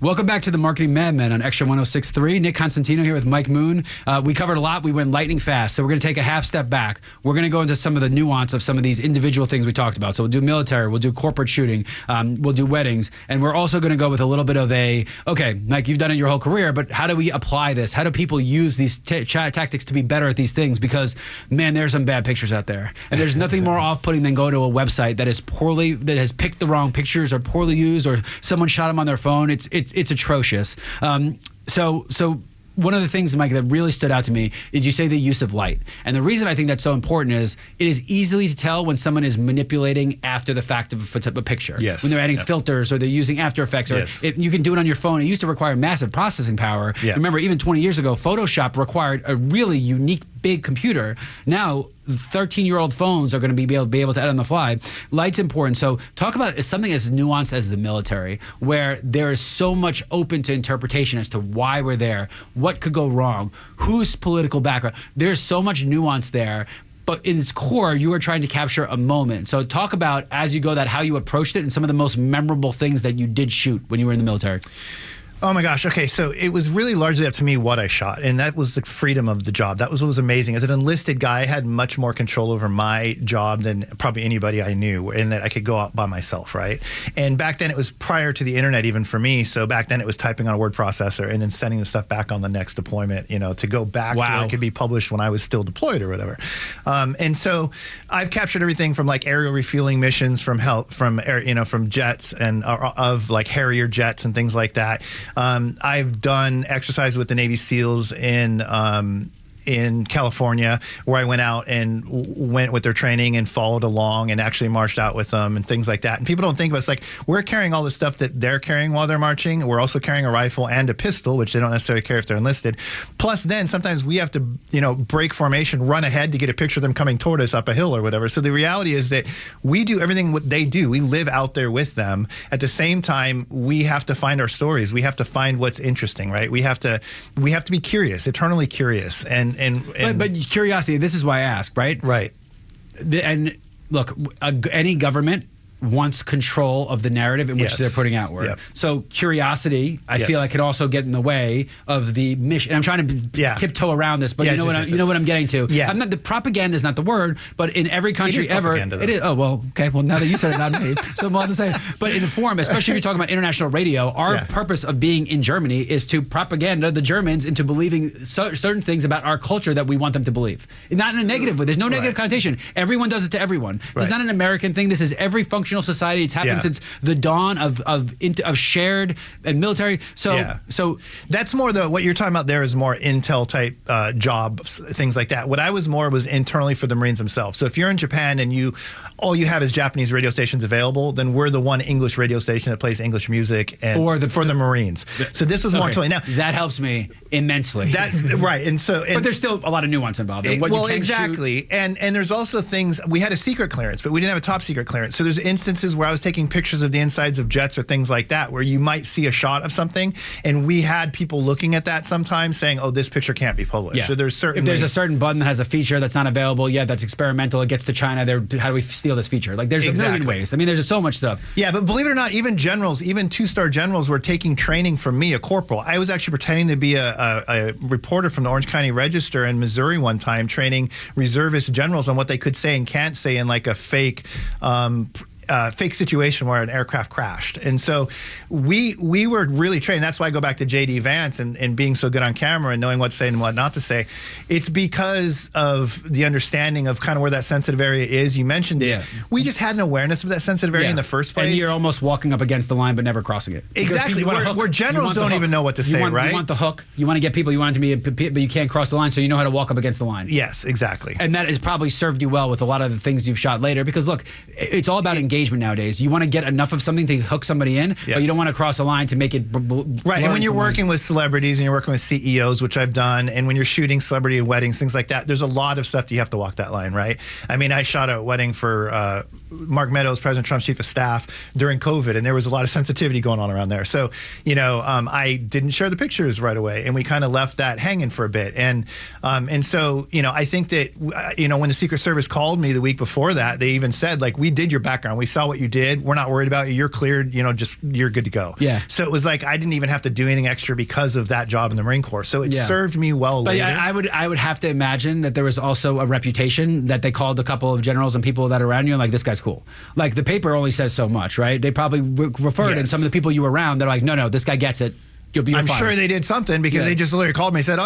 Welcome back to the Marketing Madmen on Extra 106.3. Nick Constantino here with Mike Moon. We covered a lot. We went lightning fast. So we're going to take a half step back. We're going to go into some of the nuance of some of these individual things we talked about. So we'll do military, we'll do corporate shooting, we'll do weddings. And we're also going to go with a little bit of okay, Mike, you've done it your whole career, but how do we apply this? How do people use these tactics to be better at these things? Because, man, there's some bad pictures out there. And there's nothing more off-putting than going to a website that has picked the wrong pictures or poorly used, or someone shot them on their phone. It's atrocious. So one of the things, Mike, that really stood out to me is you say the use of light. And the reason I think that's so important is it is easily to tell when someone is manipulating after the fact of a picture. Yes. When they're adding filters or they're using After Effects. Or you can do it on your phone. It used to require massive processing power. Yeah. Remember, even 20 years ago, Photoshop required a really unique big computer. Now, 13-year-old phones are going to be able to edit on the fly. Light's important. So talk about something as nuanced as the military, where there is so much open to interpretation as to why we're there, what could go wrong, whose political background. There's so much nuance there. But in its core, you are trying to capture a moment. So talk about, as you go, how you approached it and some of the most memorable things that you did shoot when you were in the military. Oh my gosh. Okay. So it was really largely up to me what I shot. And that was the freedom of the job. That was what was amazing. As an enlisted guy, I had much more control over my job than probably anybody I knew, in that I could go out by myself, right? And back then it was prior to the internet even for me. So back then it was typing on a word processor and then sending the stuff back on the next deployment, to go back to where it could be published when I was still deployed or whatever. And so I've captured everything from like aerial refueling missions from jets and of like Harrier jets and things like that. I've done exercises with the Navy SEALs in California, where I went out and went with their training and followed along and actually marched out with them and things like that. And people don't think of us like we're carrying all the stuff that they're carrying while they're marching. We're also carrying a rifle and a pistol, which they don't necessarily carry if they're enlisted. Plus, then sometimes we have to, break formation, run ahead to get a picture of them coming toward us up a hill or whatever. So the reality is that we do everything what they do. We live out there with them. At the same time, we have to find our stories. We have to find what's interesting, right? We have to be curious, eternally curious, but curiosity, this is why I ask, right? Right. And look, any government wants control of the narrative in which they're putting outward. Yep. So curiosity, I feel like, can also get in the way of the mission. And I'm trying to tiptoe around this, but you know what I'm getting to. Yeah. The propaganda is not the word, but in every country ever, it is. Oh, well, okay. Well, now that you said it, not me. So I'm allowed to say. But in the form, especially if you're talking about international radio, our purpose of being in Germany is to propaganda the Germans into believing certain things about our culture that we want them to believe. Not in a negative way. There's no negative connotation. Everyone does it to everyone. It's not an American thing. This is every functional society. It's happened since the dawn of shared and military. So that's more what you're talking about. There is more intel type jobs, things like that. What I was internally for the Marines themselves. So if you're in Japan and all you have is Japanese radio stations available, then we're the one English radio station that plays English music and for the Marines. So this was more internally. Now that helps me immensely. Right, but there's still a lot of nuance involved. Exactly. And there's also things. We had a secret clearance, but we didn't have a top secret clearance. So there's instances where I was taking pictures of the insides of jets or things like that, where you might see a shot of something, and we had people looking at that sometimes saying, "Oh, this picture can't be published." Yeah. So if there's a certain button that has a feature that's not available, that's experimental. It gets to China. How do we steal this feature? Like there's a million ways. I mean, there's just so much stuff. Yeah, but believe it or not, even generals, even 2-star generals, were taking training from me, a corporal. I was actually pretending to be a reporter from the Orange County Register in Missouri one time, training reservist generals on what they could say and can't say in like a fake situation where an aircraft crashed. And so we were really trained. That's why I go back to J.D. Vance and being so good on camera and knowing what to say and what not to say. It's because of the understanding of kind of where that sensitive area is. You mentioned it. Yeah. We just had an awareness of that sensitive area in the first place. And you're almost walking up against the line but never crossing it. Exactly. Where generals don't even know what to say, right? You want the hook. You want to get people. You want it to be, but you can't cross the line, so you know how to walk up against the line. Yes, exactly. And that has probably served you well with a lot of the things you've shot later, because look, it's all about engagement nowadays. You want to get enough of something to hook somebody in, but you don't want to cross a line to make it right. And when you're working with celebrities and you're working with CEOs, which I've done, and when you're shooting celebrity weddings, things like that, there's a lot of stuff that you have to walk that line, right? I mean, I shot a wedding for Mark Meadows, President Trump's chief of staff, during COVID, and there was a lot of sensitivity going on around there. So, I didn't share the pictures right away, and we kind of left that hanging for a bit. And so, I think that, when the Secret Service called me the week before that, they even said, like, we did your background. We saw what you did. We're not worried about you. You're cleared. You're good to go. Yeah. So it was like I didn't even have to do anything extra because of that job in the Marine Corps. So it served me well But later. I would have to imagine that there was also a reputation that they called a couple of generals and people that are around you and like, this guy's cool. Like, the paper only says so much, right? They probably referred, and some of the people you were around, they're like, no, this guy gets it. I'm sure they did something, because they just literally called me and said,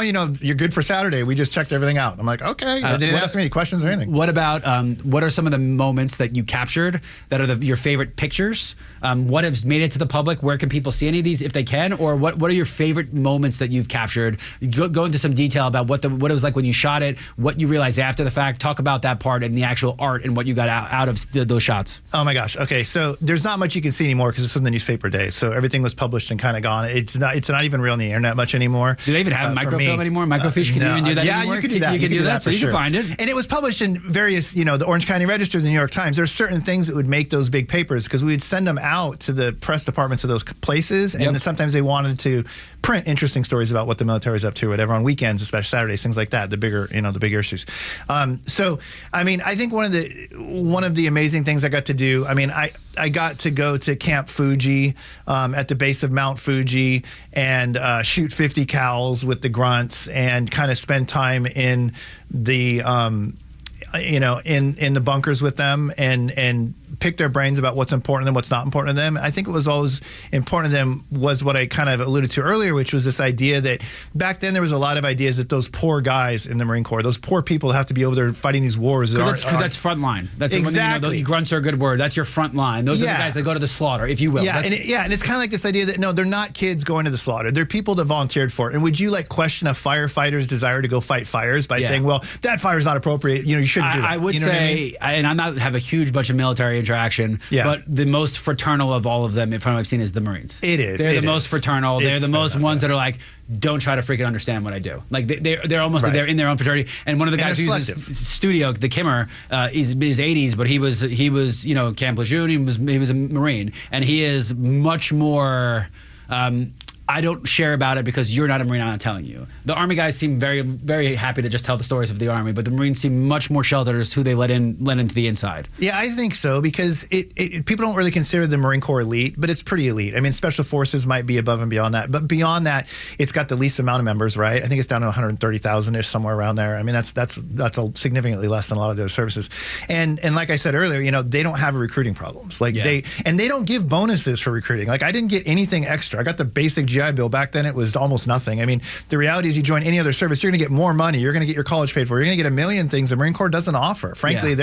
you're good for Saturday. We just checked everything out. I'm like, okay. They didn't ask me any questions or anything. What about, what are some of the moments that you captured that are your favorite pictures? What has made it to the public? Where can people see any of these if they can? Or what are your favorite moments that you've captured? Go into some detail about what it was like when you shot it, what you realized after the fact. Talk about that part and the actual art and what you got out of those shots. Oh my gosh. Okay. So there's not much you can see anymore because this was in the newspaper days. So everything was published and kind of gone. It's not even real on the internet much anymore. Do they even have microfilm anymore? Microfiche? Can you even do that anymore? Yeah, you can do that. You can do that, so you sure. can find it. And it was published in various, the Orange County Register, the New York Times. There's certain things that would make those big papers, because we would send them out to the press departments of those places, and then sometimes they wanted to print interesting stories about what the military is up to, whatever, on weekends, especially Saturdays, things like that, the bigger issues. So, I think one of the amazing things I got to do, I got to go to Camp Fuji at the base of Mount Fuji and shoot 50 cals with the grunts and kind of spend time in the in the bunkers with them and pick their brains about what's important and what's not important to them. I think what was always important to them was what I kind of alluded to earlier, which was this idea that back then there was a lot of ideas that those poor guys in the Marine Corps, those poor people have to be over there fighting these wars. Because that's front line. That's exactly. When grunts are a good word. That's your front line. Those are the guys that go to the slaughter, if you will. Yeah, and it's kind of like this idea that, no, they're not kids going to the slaughter. They're people that volunteered for it. And would you question a firefighter's desire to go fight fires by saying, well, that fire's not appropriate, you shouldn't do that? I would say, and I'm not have a huge bunch of military interaction, but the most fraternal of all of them, if I've seen, is the Marines. It is. They're the most fraternal. They're the most ones that are like, don't try to freaking understand what I do. Like they're almost like they're in their own fraternity. And one of the guys who uses studio, the Kimmer, is his 80s, but he was Camp Lejeune. He was a Marine, and he is much more. I don't share about it because you're not a Marine. I'm not telling you. The Army guys seem very, very happy to just tell the stories of the Army, but the Marines seem much more sheltered as to who they let into the inside. Yeah, I think so, because people don't really consider the Marine Corps elite, but it's pretty elite. Special Forces might be above and beyond that, but beyond that, it's got the least amount of members, right? I think it's down to 130,000-ish, somewhere around there. That's significantly less than a lot of those services. And like I said earlier, they don't have recruiting problems. They don't give bonuses for recruiting. I didn't get anything extra. I got the basic GI Bill. Back then, it was almost nothing. The reality is, you join any other service, you're going to get more money. You're going to get your college paid for. You're going to get a million things the Marine Corps doesn't offer. Frankly,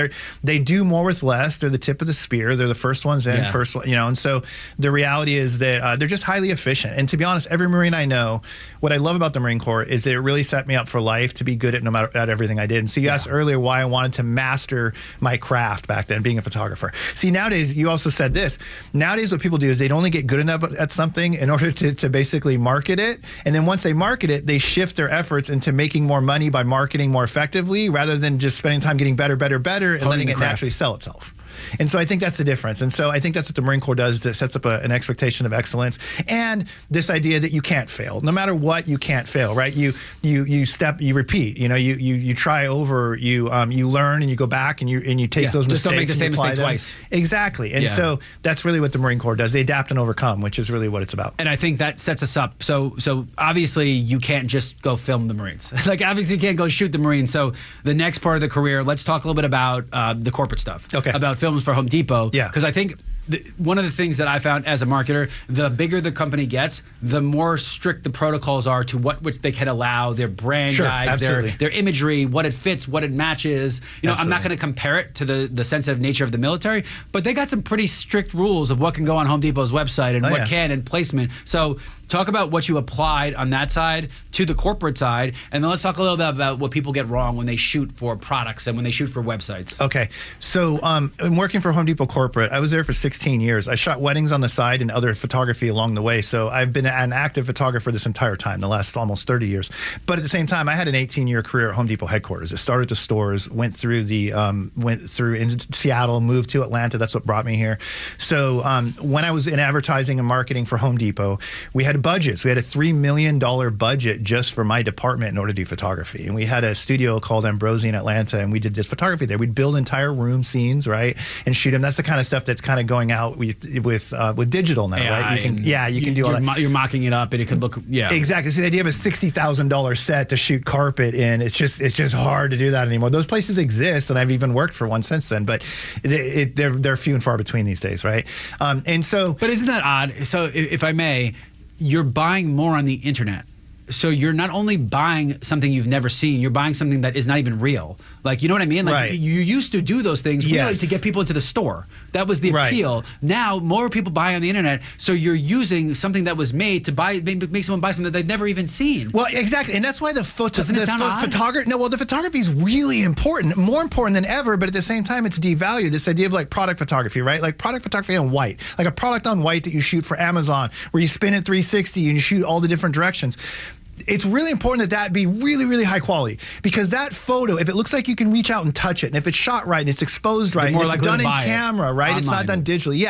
they do more with less. They're the tip of the spear. They're the first ones in, and so the reality is that they're just highly efficient. And to be honest, every Marine I know, what I love about the Marine Corps is that it really set me up for life to be good at everything I did. And so you asked earlier why I wanted to master my craft back then, being a photographer. See, nowadays, you also said this. Nowadays, what people do is they'd only get good enough at something in order to basically market it, and then once they market it, they shift their efforts into making more money by marketing more effectively, rather than just spending time getting better and letting it naturally sell itself. And so I think that's the difference. And so I think that's what the Marine Corps does, that sets up an expectation of excellence, and this idea that you can't fail. No matter what, you can't fail, right? You repeat, you try over, you learn, and you go back and you take those mistakes. Just don't make the same mistake twice. Exactly. And so that's really what the Marine Corps does. They adapt and overcome, which is really what it's about. And I think that sets us up. So obviously you can't just go film the Marines. Obviously you can't go shoot the Marines. So the next part of the career, let's talk a little bit about the corporate stuff. Okay. About films for Home Depot. Yeah. Because I think one of the things that I found as a marketer, the bigger the company gets, the more strict the protocols are to which they can allow, their brand guides, their imagery, what it fits, what it matches. I'm not going to compare it to the sensitive nature of the military, but they got some pretty strict rules of what can go on Home Depot's website and what can, and placement. So talk about what you applied on that side to the corporate side, and then let's talk a little bit about what people get wrong when they shoot for products and when they shoot for websites. Okay. So I'm working for Home Depot corporate. I was there for 6 16 years. I shot weddings on the side and other photography along the way. So I've been an active photographer this entire time, the last almost 30 years. But at the same time, I had an 18-year career at Home Depot headquarters. It started the stores, went through in Seattle, moved to Atlanta. That's what brought me here. So when I was in advertising and marketing for Home Depot, we had budgets. We had a $3 million budget just for my department in order to do photography. And we had a studio called Ambrosi in Atlanta, and we did this photography there. We'd build entire room scenes, right, and shoot them. That's the kind of stuff that's kind of going out with digital now, right? You can do all that. You're mocking it up, and it could look, exactly. So the idea of a $60,000 set to shoot carpet in, it's just hard to do that anymore. Those places exist, and I've even worked for one since then, but they're few and far between these days, right? But isn't that odd? So if I may, you're buying more on the internet. So you're not only buying something you've never seen, you're buying something that is not even real. Like, you know what I mean? Like, right. You used to do those things really to get people into the store. That was the appeal. Right. Now, more people buy on the internet, so you're using something that was made to make someone buy something that they've never even seen. Well, exactly. And that's why the photography... the photography is really important, more important than ever, but at the same time, it's devalued. This idea of like product photography, right? Like product photography on white. Like a product on white that you shoot for Amazon, where you spin it 360 and you shoot all the different directions. It's really important that be really, really high quality, because that photo, if it looks like you can reach out and touch it, and if it's shot right and it's exposed right, and it's done in camera, right? It's not done digitally,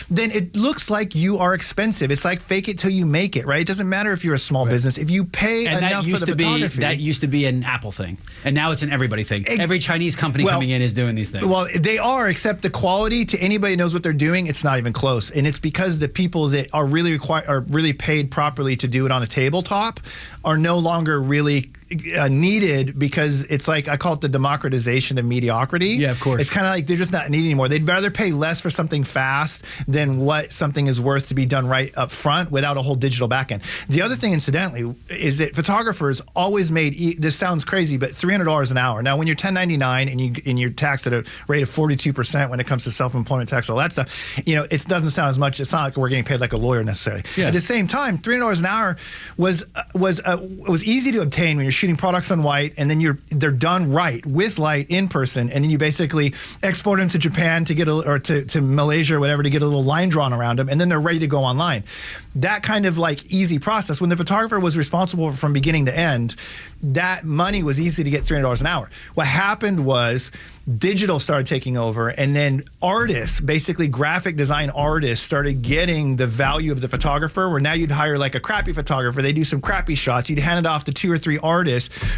then it looks like you are expensive. It's like fake it till you make it, right? It doesn't matter if you're a small business. If you pay enough for the photography. That used to be an Apple thing, and now it's an everybody thing. Every Chinese company coming in is doing these things. Well, they are, except the quality to anybody who knows what they're doing, it's not even close. And it's because the people that are really paid properly to do it on a tabletop are no longer really needed, because it's like, I call it the democratization of mediocrity. Yeah, of course. It's kind of like they're just not needed anymore. They'd rather pay less for something fast than what something is worth to be done right up front without a whole digital backend. The other thing, incidentally, is that photographers always made, this sounds crazy, but $300 an hour. Now, when you're 1099 and you're taxed at a rate of 42% when it comes to self-employment tax, all that stuff, it doesn't sound as much. It's not like we're getting paid like a lawyer necessarily. Yeah. At the same time, $300 an hour was easy to obtain when you're shooting products on white, and then they're done right with light in person, and then you basically export them to Japan to get to Malaysia or whatever to get a little line drawn around them, and then they're ready to go online. That kind of like easy process. When the photographer was responsible from beginning to end, that money was easy to get $300 an hour. What happened was digital started taking over, and then artists, basically graphic design artists, started getting the value of the photographer, where now you'd hire like a crappy photographer, they do some crappy shots, you'd hand it off to 2 or 3 artists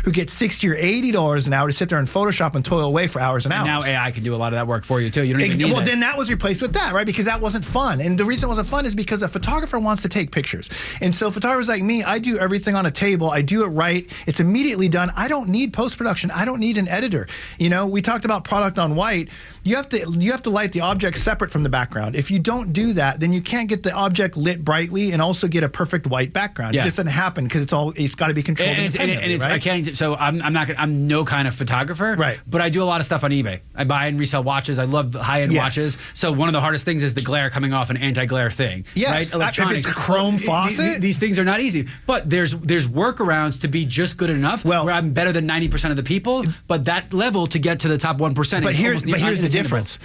who get $60 or $80 an hour to sit there and Photoshop and toil away for hours and hours. Now AI can do a lot of that work for you too. You don't even need Well, then that was replaced with that, right? Because that wasn't fun. And the reason it wasn't fun is because a photographer wants to take pictures. And so photographers like me, I do everything on a table. I do it right. It's immediately done. I don't need post-production. I don't need an editor. We talked about product on white. You have to light the object separate from the background. If you don't do that, then you can't get the object lit brightly and also get a perfect white background. Yeah. It just doesn't happen because it's got to be controlled independently, right? I can't. So I'm no kind of photographer, right? But I do a lot of stuff on eBay. I buy and resell watches. I love high-end watches. So one of the hardest things is the glare coming off an anti-glare thing. Yes, right? If it's a chrome faucet, these things are not easy. But there's workarounds to be just good enough. Well, where I'm better than 90% of the people, but that level to get to the top 1%. But here's the difference.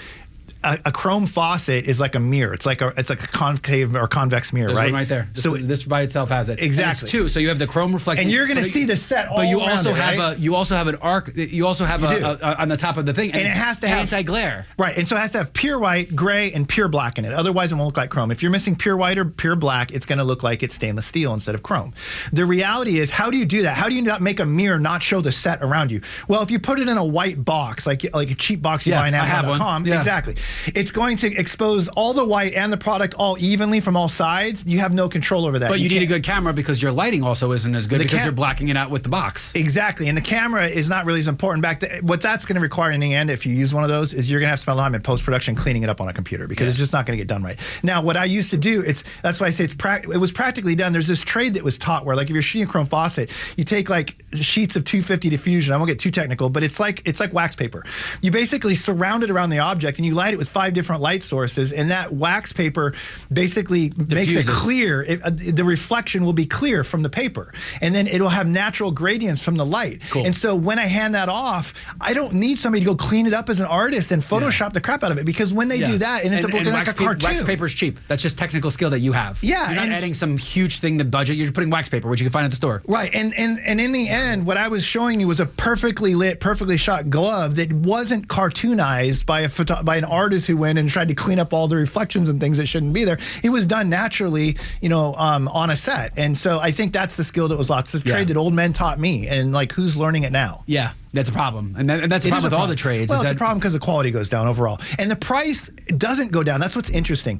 A chrome faucet is like a mirror. It's like a concave or convex mirror, There's right? One right there. This by itself has it. Exactly. It's 2, so you have the chrome reflecting. And you're going to see the set all around it, right? But you also have an arc. You also have on the top of the thing, and it has to have anti-glare. Right, and so it has to have pure white, gray, and pure black in it. Otherwise, it won't look like chrome. If you're missing pure white or pure black, it's going to look like it's stainless steel instead of chrome. The reality is, how do you do that? How do you not make a mirror not show the set around you? Well, if you put it in a white box, like a cheap box you buy on Amazon.com, exactly, it's going to expose all the white and the product all evenly from all sides. You have no control over that. But you need a good camera because your lighting also isn't as good because you're blacking it out with the box. Exactly, and the camera is not really as important. What that's going to require in the end, if you use one of those, is you're going to have to spend a lot of time in post-production cleaning it up on a computer because it's just not going to get done right. Now, what I used to do, that's why I say it was practically done. There's this trade that was taught where, like, if you're shooting a chrome faucet, you take like sheets of 250 diffusion. I won't get too technical, but it's like wax paper. You basically surround it around the object and you light it with with 5 different light sources, and that wax paper basically makes it clear. The reflection will be clear from the paper, and then it'll have natural gradients from the light. Cool. And so when I hand that off, I don't need somebody to go clean it up as an artist and Photoshop the crap out of it, because when they do that, it ends up looking like a cartoon. Wax paper is cheap. That's just technical skill that you have. Yeah, you're not adding some huge thing to budget. You're just putting wax paper, which you can find at the store. Right, and in the end, what I was showing you was a perfectly lit, perfectly shot glove that wasn't cartoonized by an artist who went and tried to clean up all the reflections and things that shouldn't be there. It was done naturally, on a set. And so I think that's the skill that was lost. It's the trade that old men taught me, and like, who's learning it now? Yeah. That's a problem. And that's a problem with all the trades. Well, it's a problem because the quality goes down overall. And the price doesn't go down. That's what's interesting.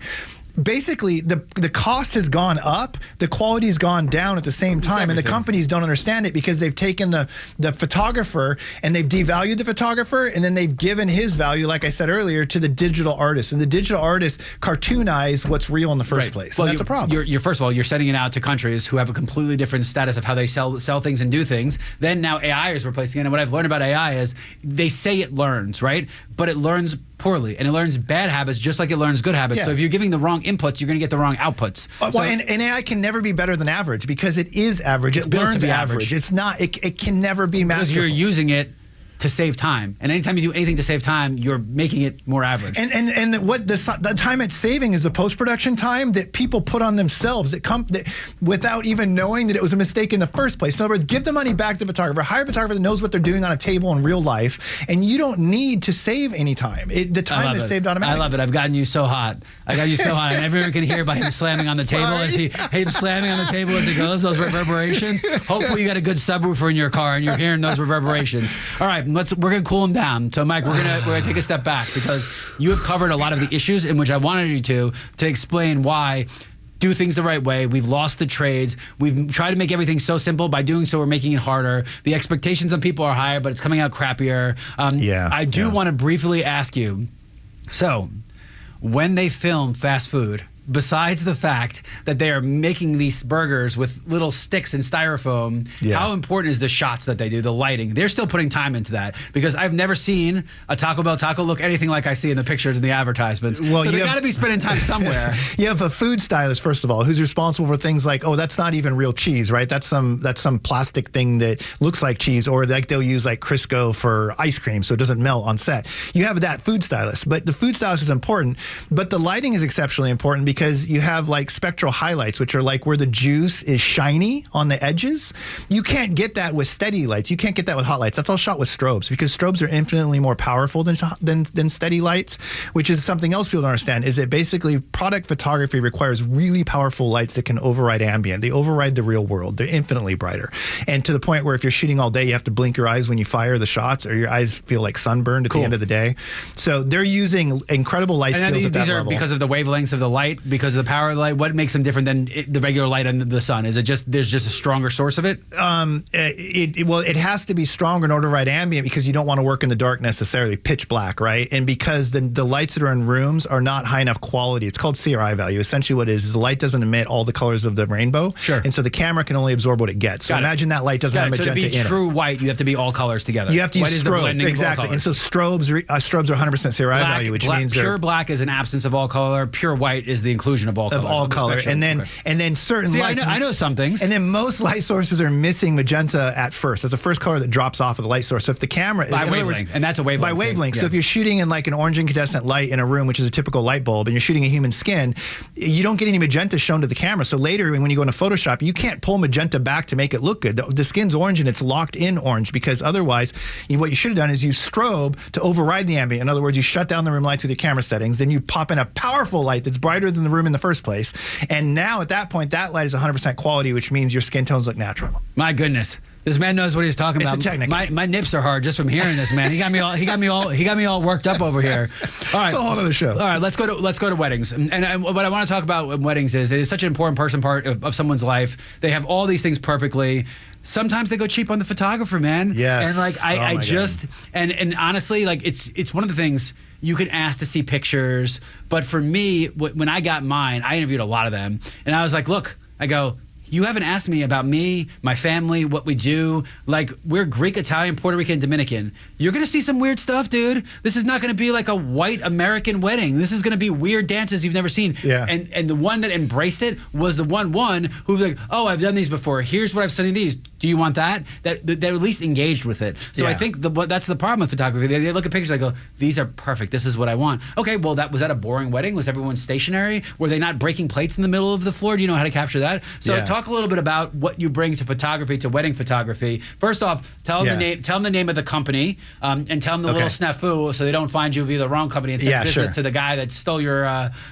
Basically, the cost has gone up, the quality's gone down at the same time, and the companies don't understand it because they've taken the photographer and they've devalued the photographer, and then they've given his value, like I said earlier, to the digital artist. And the digital artist cartoonize what's real in the first place. Well, and that's a problem. You're first of all, you're sending it out to countries who have a completely different status of how they sell things and do things. Then now AI is replacing it. And what I've learned about AI is they say it learns, right? But it learns poorly, and it learns bad habits just like it learns good habits. Yeah. So if you're giving the wrong inputs, you're going to get the wrong outputs. And AI can never be better than average because it is average. It learns average. It's not. It can never be masterful. Because you're using it to save time, and anytime you do anything to save time, you're making it more average. And what the time it's saving is the post-production time that people put on themselves that without even knowing that it was a mistake in the first place. In other words, give the money back to the photographer, hire a photographer that knows what they're doing on a table in real life, and you don't need to save any time. The time is saved automatically. I love it. I've gotten you so hot. I got you so hot, and everyone can hear by him slamming on the table as he slamming on the table as he goes. Those reverberations. Hopefully, you got a good subwoofer in your car, and you're hearing those reverberations. All right. We're gonna cool them down. So, Mike, we're gonna take a step back because you have covered a lot of the issues in which I wanted you to explain why do things the right way. We've lost the trades. We've tried to make everything so simple. By doing so, we're making it harder. The expectations on people are higher, but it's coming out crappier. I do want to briefly ask you. So, when they film fast food, besides the fact that they are making these burgers with little sticks and styrofoam, how important is the shots that they do, the lighting? They're still putting time into that, because I've never seen a Taco Bell taco look anything like I see in the pictures and the advertisements. Well, so they got to be spending time somewhere. You have a food stylist, first of all, who's responsible for things like, oh, that's not even real cheese, right? That's some plastic thing that looks like cheese, or like they'll use like Crisco for ice cream so it doesn't melt on set. You have that food stylist, but the food stylist is important, but the lighting is exceptionally important because you have like spectral highlights, which are like where the juice is shiny on the edges. You can't get that with steady lights. You can't get that with hot lights. That's all shot with strobes, because strobes are infinitely more powerful than steady lights, which is something else people don't understand, is that basically product photography requires really powerful lights that can override ambient. They override the real world. They're infinitely brighter. And to the point where if you're shooting all day, you have to blink your eyes when you fire the shots, or your eyes feel like sunburned at the end of the day. So they're using incredible light skills at that level. These are because of the wavelengths of the light, because of the power of the light. What makes them different than the regular light under the sun? Is it just there's just a stronger source of it? It has to be stronger in order to ride ambient, because you don't want to work in the dark necessarily, pitch black, right? And because the lights that are in rooms are not high enough quality. It's called CRI value. Essentially what it is the light doesn't emit all the colors of the rainbow. Sure. And so the camera can only absorb what it gets. So imagine that light doesn't have magenta in it. So to be true white, you have to be all colors together. You have to use strobe. Exactly. And so strobes are 100% CRI value, which means pure black is an absence of all color. Pure white is the inclusion of all colors. Of all color. And then certain lights. I know some things. And then most light sources are missing magenta at first. That's the first color that drops off of the light source. So if the camera, by wavelength, and that's a wavelength. By wavelength. So if you're shooting in like an orange incandescent light in a room, which is a typical light bulb, and you're shooting a human skin, you don't get any magenta shown to the camera. So later, when you go into Photoshop, you can't pull magenta back to make it look good. The skin's orange and it's locked in orange, because otherwise, what you should have done is use strobe to override the ambient. In other words, you shut down the room lights with your camera settings, then you pop in a powerful light that's brighter than the room in the first place. And now at that point, that light is 100% quality, which means your skin tones look natural. My goodness. This man knows what he's talking about. It's a technique. My nips are hard just from hearing this, man. He got me all worked up over here. All right. It's a whole other show. All right, let's go to weddings. And what I want to talk about with weddings is it is such an important part of someone's life. They have all these things perfectly. Sometimes they go cheap on the photographer, man. Yes. And like and honestly, like it's one of the things you can ask to see pictures, but for me, when I got mine, I interviewed a lot of them, and I was like, look, I go, you haven't asked me about me, my family, what we do. Like, we're Greek, Italian, Puerto Rican, Dominican. You're going to see some weird stuff, dude. This is not going to be like a white American wedding. This is going to be weird dances you've never seen. Yeah. And the one that embraced it was the one who was like, oh, I've done these before. Here's what I've studied these. Do you want that? That at least engaged with it. So I think that's the problem with photography. They look at pictures, they go, these are perfect. This is what I want. Okay, well, was that a boring wedding? Was everyone stationary? Were they not breaking plates in the middle of the floor? Do you know how to capture that? So talk a little bit about what you bring to photography, to wedding photography. First off, tell them the name of the company, and tell them the little snafu so they don't find you via the wrong company and send business to the guy that stole your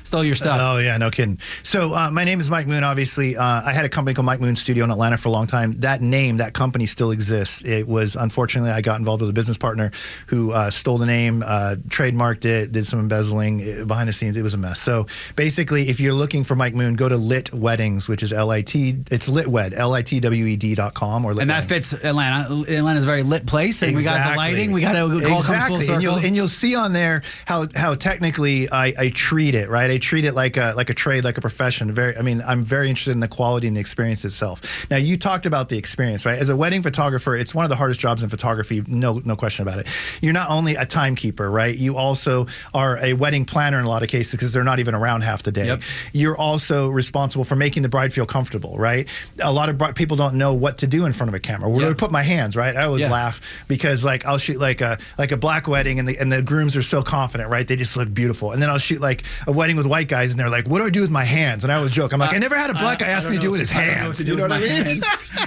stuff. Oh yeah, no kidding. So my name is Mike Moon. Obviously, I had a company called Mike Moon Studio in Atlanta for a long time. That company still exists. It was, unfortunately, I got involved with a business partner who stole the name, trademarked it, did some embezzling behind the scenes. It was a mess. So basically, if you're looking for Mike Moon, go to Lit Weddings, which is L-I-T. It's Litwed, LITWED.com or Lit. And that fits Atlanta. Atlanta's a very lit place, and we got the lighting. We got to call come full circle. And you'll see on there how technically I treat it. Right, I treat it like a trade, like a profession. I'm very interested in the quality and the experience itself. Now, you talked about the experience, right? As a wedding photographer, it's one of the hardest jobs in photography, no question about it. You're not only a timekeeper, right? You also are a wedding planner in a lot of cases because they're not even around half the day. Yep. You're also responsible for making the bride feel comfortable, right? A lot of people don't know what to do in front of a camera. Where do I put my hands, right? I always laugh because like I'll shoot like a black wedding and the grooms are so confident, right? They just look beautiful. And then I'll shoot like a wedding with white guys and they're like, what do I do with my hands? And I always joke. I'm like, I never had a black guy ask me to do it with his hands. You know what I mean?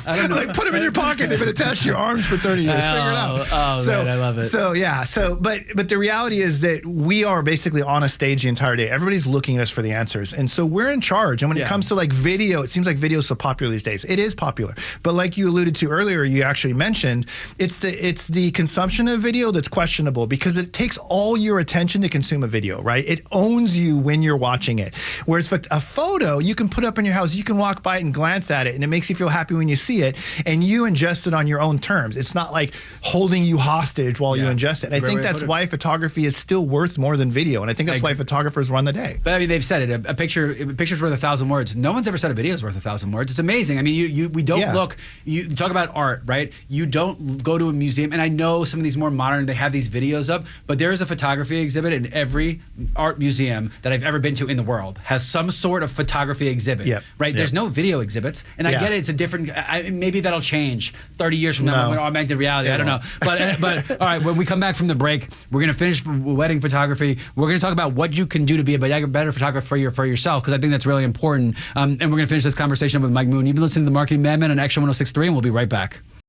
I don't know. Like, put them in your pocket. They've been attached to your arms for 30 years. Figure it out. Oh, man, I love it. But the reality is that we are basically on a stage the entire day. Everybody's looking at us for the answers. And so we're in charge. And when it comes to like video, it seems like video is so popular these days. It is popular. But like you alluded to earlier, you actually mentioned, it's the consumption of video that's questionable because it takes all your attention to consume a video, right? It owns you when you're watching it. Whereas a photo, you can put up in your house, you can walk by it and glance at it, and it makes you feel happy when you see it, and you ingest it on your own terms. It's not like holding you hostage while you ingest it. I think that's why photography is still worth more than video, and I think that's why photographers run the day. But I mean, they've said it. A picture's worth 1,000 words. No one's ever said a video's worth 1,000 words. It's amazing. I mean, we don't look. You talk about art, right? You don't go to a museum, and I know some of these more modern, they have these videos up, but there is a photography exhibit in every art museum that I've ever been to in the world has some sort of photography exhibit, right? There's no video exhibits, and I get it. It's a different. Maybe that'll change 30 years from now when augmented reality. I don't know, but all right. When we come back from the break, we're gonna finish wedding photography. We're gonna talk about what you can do to be a better photographer for yourself, because I think that's really important. And we're gonna finish this conversation with Mike Moon. You've been listening to the Marketing Madman on Action 106.3, and we'll be right back.